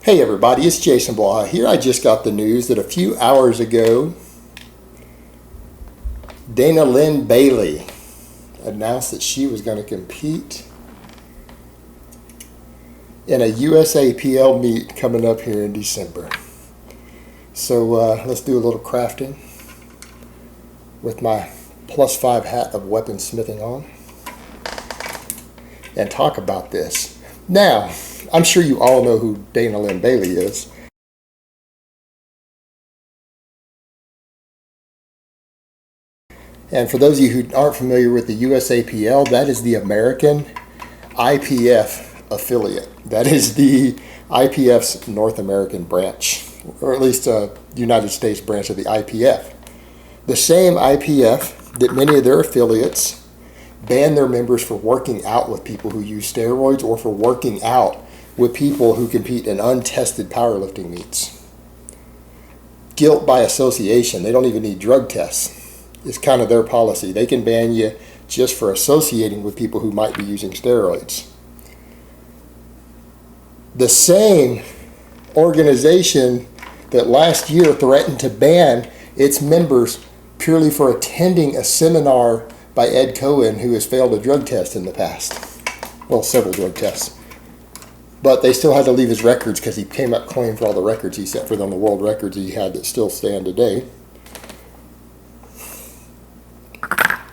Hey everybody, it's Jason Blaha here. I just got the news that a few hours ago, Dana Linn Bailey announced that she was going to compete in a USAPL meet coming up here in December. So let's do a little crafting with my +5 hat of weaponsmithing on and talk about this. Now, I'm sure you all know who Dana Linn Bailey is. And for those of you who aren't familiar with the USAPL, that is the American IPF affiliate. That is the IPF's North American branch, or at least a United States branch of the IPF. The same IPF that many of their affiliates ban their members for working out with people who use steroids or for working out with people who compete in untested powerlifting meets. Guilt by association. They don't even need drug tests. It's kind of their policy. They can ban you just for associating with people who might be using steroids. The same organization that last year threatened to ban its members purely for attending a seminar by Ed Cohen, who has failed a drug test in the past. Well, several drug tests. But they still had to leave his records because he came up clean for all the records he set for them, the world records he had that still stand today.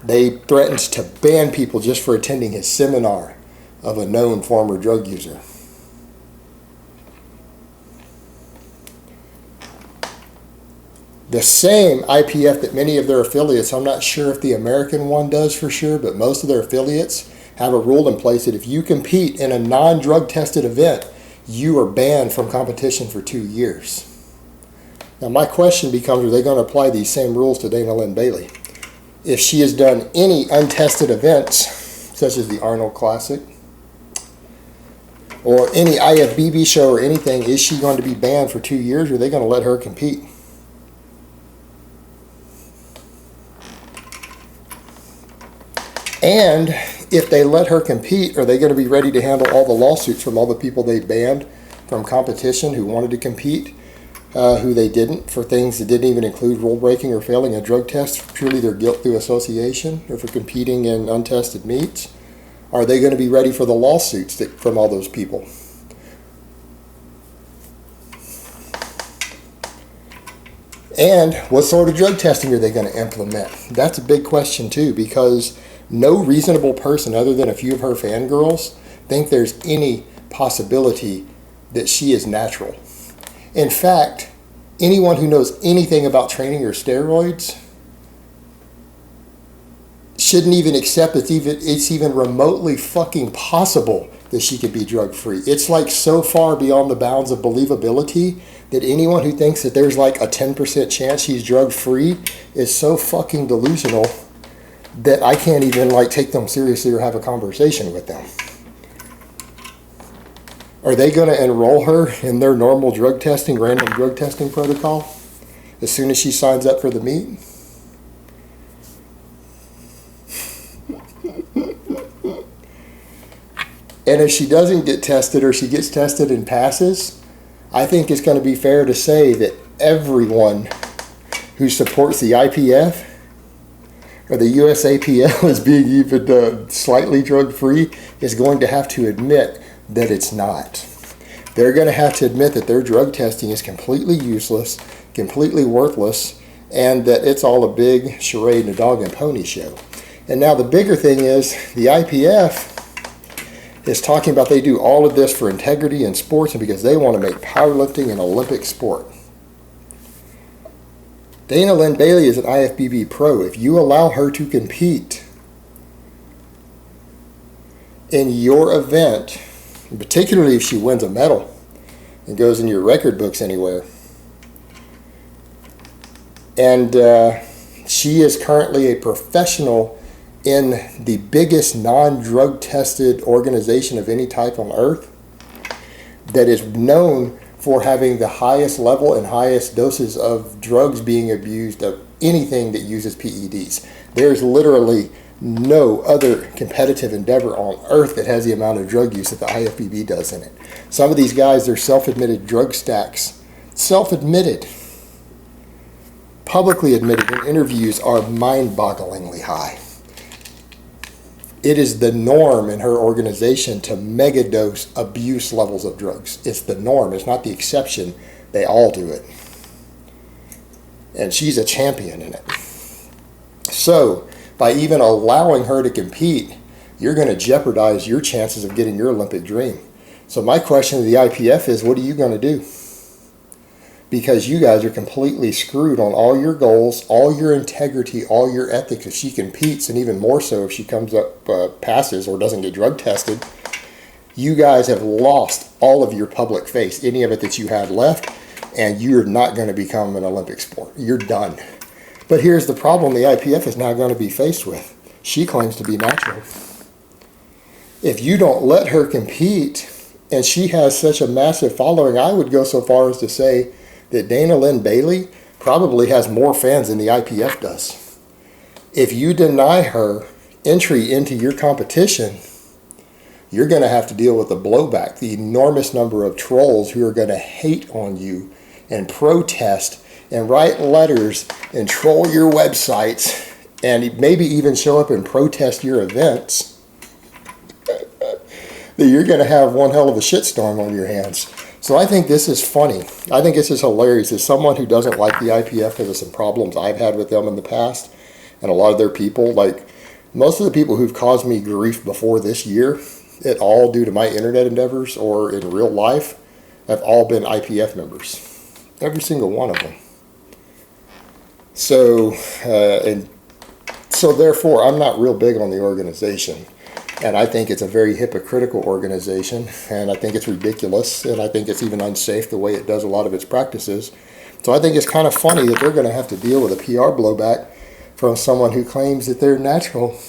They threatened to ban people just for attending his seminar of a known former drug user. The same IPF that many of their affiliates, I'm not sure if the American one does for sure, but most of their affiliates have a rule in place that if you compete in a non-drug tested event, you are banned from competition for 2 years. Now my question becomes, are they going to apply these same rules to Dana Linn Bailey? If she has done any untested events, such as the Arnold Classic, or any IFBB show or anything, is she going to be banned for 2 years, or are they going to let her compete? And if they let her compete, are they going to be ready to handle all the lawsuits from all the people they banned from competition who wanted to compete, who they didn't, for things that didn't even include rule breaking or failing a drug test, purely their guilt through association, or for competing in untested meets? Are they going to be ready for the lawsuits from all those people? And what sort of drug testing are they going to implement? That's a big question too, because no reasonable person other than a few of her fangirls think there's any possibility that she is natural. In fact, anyone who knows anything about training or steroids shouldn't even accept it's even remotely fucking possible that she could be drug-free. It's like so far beyond the bounds of believability that anyone who thinks that there's like a 10% chance she's drug-free is so fucking delusional that I can't even like take them seriously or have a conversation with them. Are they going to enroll her in their normal drug testing, random drug testing protocol as soon as she signs up for the meet? And if she doesn't get tested, or she gets tested and passes, I think it's going to be fair to say that everyone who supports the IPF or the USAPL as being even slightly drug-free is going to have to admit that it's not. They're going to have to admit that their drug testing is completely useless, completely worthless, and that it's all a big charade and a dog and pony show. And now the bigger thing is the IPF is talking about they do all of this for integrity in sports and because they want to make powerlifting an Olympic sport. Dana Linn Bailey is an IFBB pro. If you allow her to compete in your event, particularly if she wins a medal and goes in your record books anywhere, and she is currently a professional in the biggest non-drug tested organization of any type on earth that is known for having the highest level and highest doses of drugs being abused of anything that uses PEDs. There's literally no other competitive endeavor on earth that has the amount of drug use that the IFBB does in it. Some of these guys, they're self-admitted drug stacks. Self-admitted. Publicly admitted in interviews are mind-bogglingly high. It is the norm in her organization to megadose abuse levels of drugs. It's the norm. It's not the exception. They all do it. And she's a champion in it. So, by even allowing her to compete, you're going to jeopardize your chances of getting your Olympic dream. So my question to the IPF is, what are you going to do? Because you guys are completely screwed on all your goals, all your integrity, all your ethics. If she competes, and even more so if she comes up, passes, or doesn't get drug tested, you guys have lost all of your public face, any of it that you had left, and you're not going to become an Olympic sport. You're done. But here's the problem the IPF is now going to be faced with. She claims to be natural. If you don't let her compete, and she has such a massive following, I would go so far as to say that Dana Linn Bailey probably has more fans than the IPF does. If you deny her entry into your competition, you're going to have to deal with the blowback, the enormous number of trolls who are going to hate on you and protest and write letters and troll your websites and maybe even show up and protest your events, that you're going to have one hell of a shitstorm on your hands. So I think this is funny. I think this is hilarious. As someone who doesn't like the IPF because of some problems I've had with them in the past, and a lot of their people, like most of the people who've caused me grief before this year, it all due to my internet endeavors or in real life, have all been IPF members. Every single one of them. So, therefore, I'm not real big on the organization. And I think it's a very hypocritical organization, and I think it's ridiculous, and I think it's even unsafe the way it does a lot of its practices. So I think it's kind of funny that they're going to have to deal with a PR blowback from someone who claims that they're natural,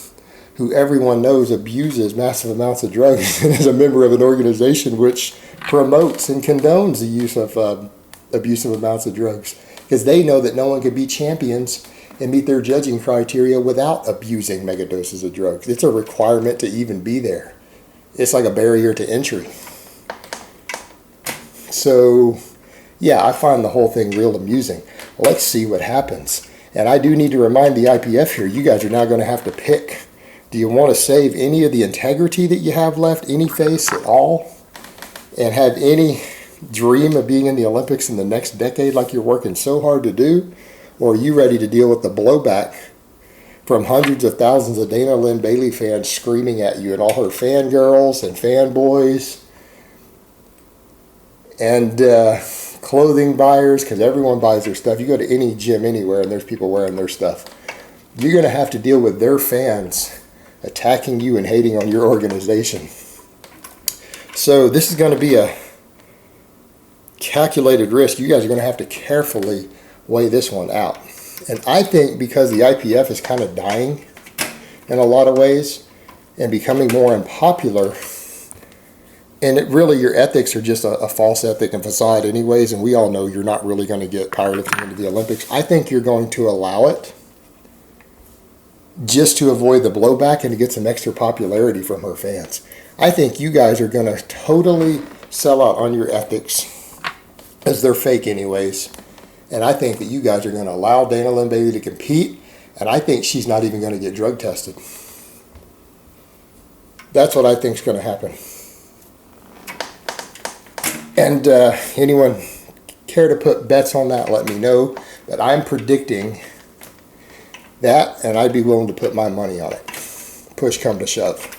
who everyone knows abuses massive amounts of drugs and is a member of an organization which promotes and condones the use of abusive amounts of drugs, because they know that no one can be champions and meet their judging criteria without abusing megadoses of drugs. It's a requirement to even be there. It's like a barrier to entry. So, yeah, I find the whole thing real amusing. Let's see what happens. And I do need to remind the IPF here, you guys are now going to have to pick. Do you want to save any of the integrity that you have left, any face at all, and have any dream of being in the Olympics in the next decade like you're working so hard to do? Or are you ready to deal with the blowback from hundreds of thousands of Dana Linn Bailey fans screaming at you, and all her fangirls and fanboys and clothing buyers, because everyone buys their stuff. You go to any gym anywhere and there's people wearing their stuff. You're going to have to deal with their fans attacking you and hating on your organization. So this is going to be a calculated risk. You guys are going to have to carefully weigh this one out. And I think because the IPF is kind of dying in a lot of ways and becoming more unpopular, and it really, your ethics are just a false ethic and facade anyways, and we all know you're not really going to get powerlifting into the Olympics. I think you're going to allow it just to avoid the blowback and to get some extra popularity from her fans. I think you guys are going to totally sell out on your ethics, as they're fake anyways. And I think that you guys are going to allow Dana Linn Bailey to compete, and I think she's not even going to get drug tested. That's what I think is going to happen. And anyone care to put bets on that, let me know. But I'm predicting that, and I'd be willing to put my money on it. Push come to shove.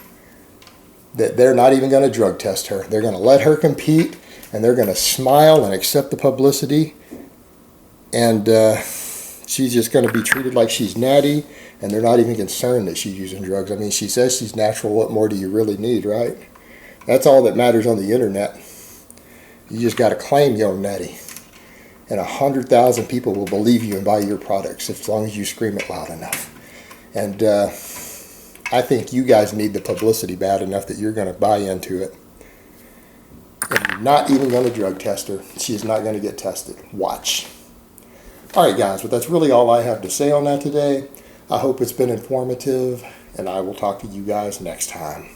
That they're not even going to drug test her. They're going to let her compete, and they're going to smile and accept the publicity. And she's just going to be treated like she's natty, and they're not even concerned that she's using drugs. I mean, she says she's natural. What more do you really need, right? That's all that matters on the internet. You just got to claim you're natty. And 100,000 people will believe you and buy your products as long as you scream it loud enough. And I think you guys need the publicity bad enough that you're going to buy into it. And you're not even going to drug test her. She's not going to get tested. Watch. All right, guys, but that's really all I have to say on that today. I hope it's been informative, and I will talk to you guys next time.